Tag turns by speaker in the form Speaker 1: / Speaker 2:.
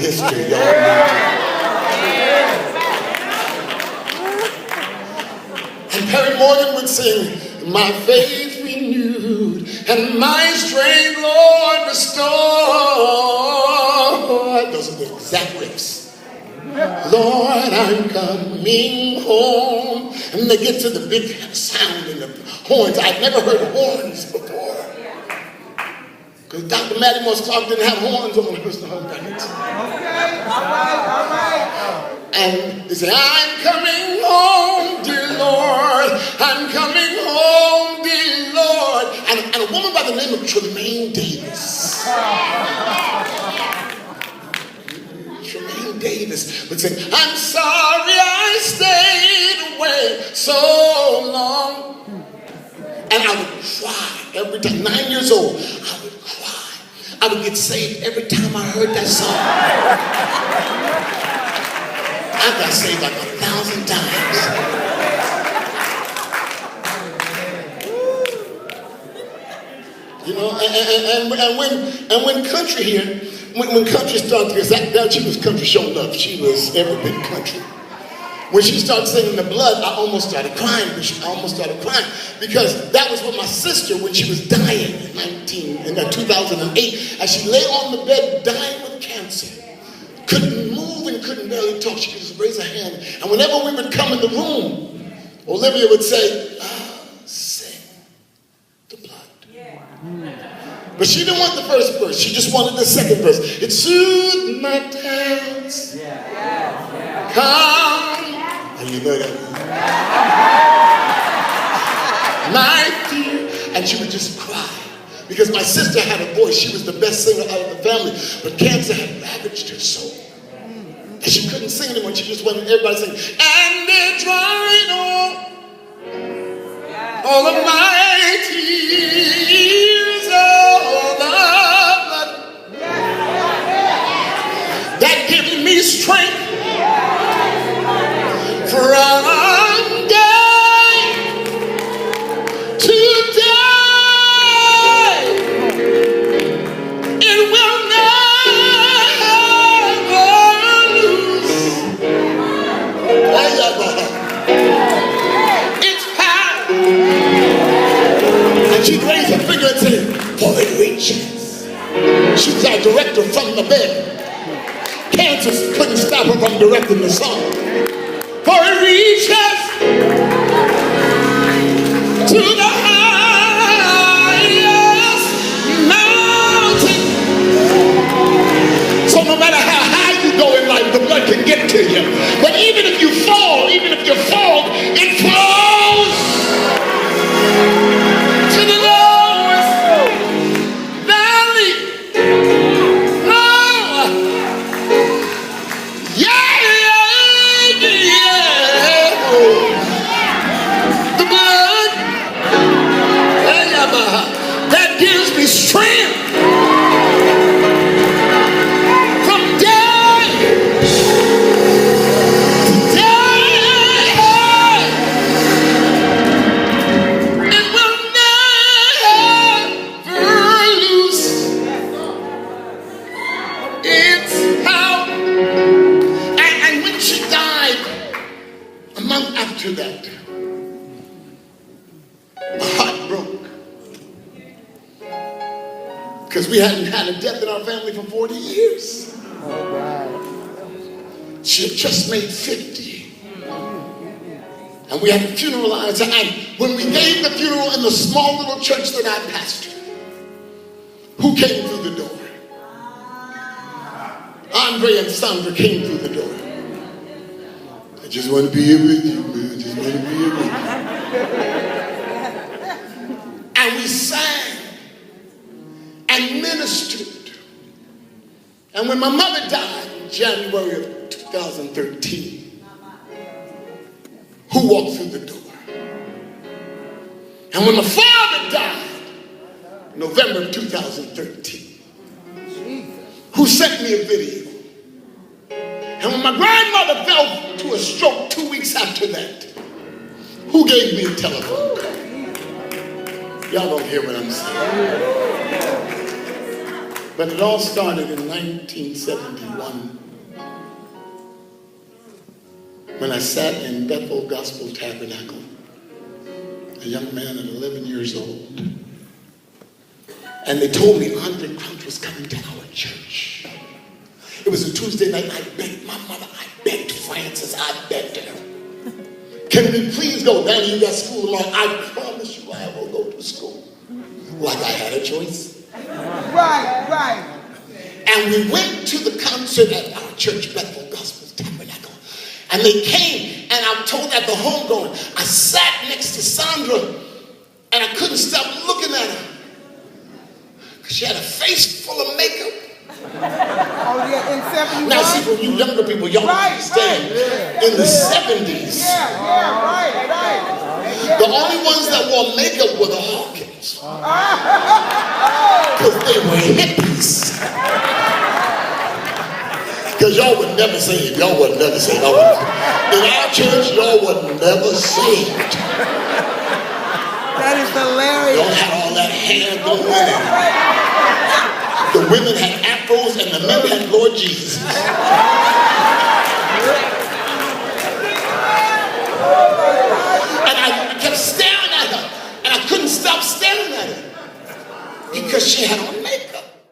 Speaker 1: history, y'all. And Perry Morgan would sing, my faith renewed and my strength, Lord, restored. Those are the exact riffs. Lord, I'm coming home. And they get to the big sound and the horns. I'd never heard horns before. Because Dr. Mattie Moss Clark didn't have horns on his records.
Speaker 2: Okay, all right.
Speaker 1: And they say, I'm coming home, dear Lord. I'm coming home, dear Lord. And a woman by the name of Tremaine Davis. Tremaine Davis would say, I'm sorry I stayed away so long. And I would cry every time. 9 years old, I would cry. I would get saved every time I heard that song. I got saved like 1,000 times. You know, and when country here, when country started, because that she was country show love. She was every bit country. When she started singing The Blood, I almost started crying. Because that was what my sister, when she was dying in 2008, as she lay on the bed dying with cancer, couldn't move and couldn't barely talk. She could just raise her hand. And whenever we would come in the room, Olivia would say, sing The Blood. Yeah. But she didn't want the first verse. She just wanted the second verse. It soothed my tears. Come. And you know that. My dear. And she would just cry. Because my sister had a voice. She was the best singer out of the family. But cancer had ravaged her soul. And she couldn't sing anymore. She just wanted everybody to sing. And it dried all of my tears. All the blood. That gives me strength from day to day. It will never lose its power. And she'd raise her finger and say, for it reaches. She was our director from the bed. Cancer couldn't stop her from directing the song. For it reaches to the highest mountain. So no matter how high you go in life, the blood can get to you. But even if you fall, it falls to the lowest valley. Oh, yeah. The blood that gives me strength from day to day. It will never lose its power. And when she died, a month after that, my heart broke. Because we hadn't had a death in our family for 40 years. She had just made 50. And we had a funeral. And when we gave the funeral in the small little church that I pastored, who came through the door? Andre and Sandra came through the door. I just want to be here with you, man. I just want to be here with you. And we sang and ministered. And when my mother died in January of 2013, who walked through the door? And when my father died in November of 2013, who sent me a video? And when my grandmother fell to a stroke 2 weeks after that, who gave me a telephone call? Y'all don't hear what I'm saying. But it all started in 1971 when I sat in Bethel Gospel Tabernacle, a young man at 11 years old. And they told me Andre Crouch was coming to our church. It was a Tuesday night. I begged my mother. I begged Francis. I begged her. Can we please go? Danny, you got school tomorrow. I promise you I will go to school. Like I had a choice.
Speaker 2: Right.
Speaker 1: And we went to the concert at our church, Bethel Gospel Tabernacle. And they came, and I'm told at the homegoing, I sat next to Sandra, and I couldn't stop looking at her. Because she had a face full of makeup.
Speaker 2: Oh, yeah, in 71?
Speaker 1: Now, see, for you younger people, y'all understand, in the 70s,
Speaker 2: right.
Speaker 1: the only ones that wore makeup were the Hawkins. Because they were hippies. Because y'all would never say it. Y'all would never say it. In our church, y'all would never say it.
Speaker 2: That is hilarious.
Speaker 1: Y'all had all that hair going in. The women had afros and the men had Lord Jesus.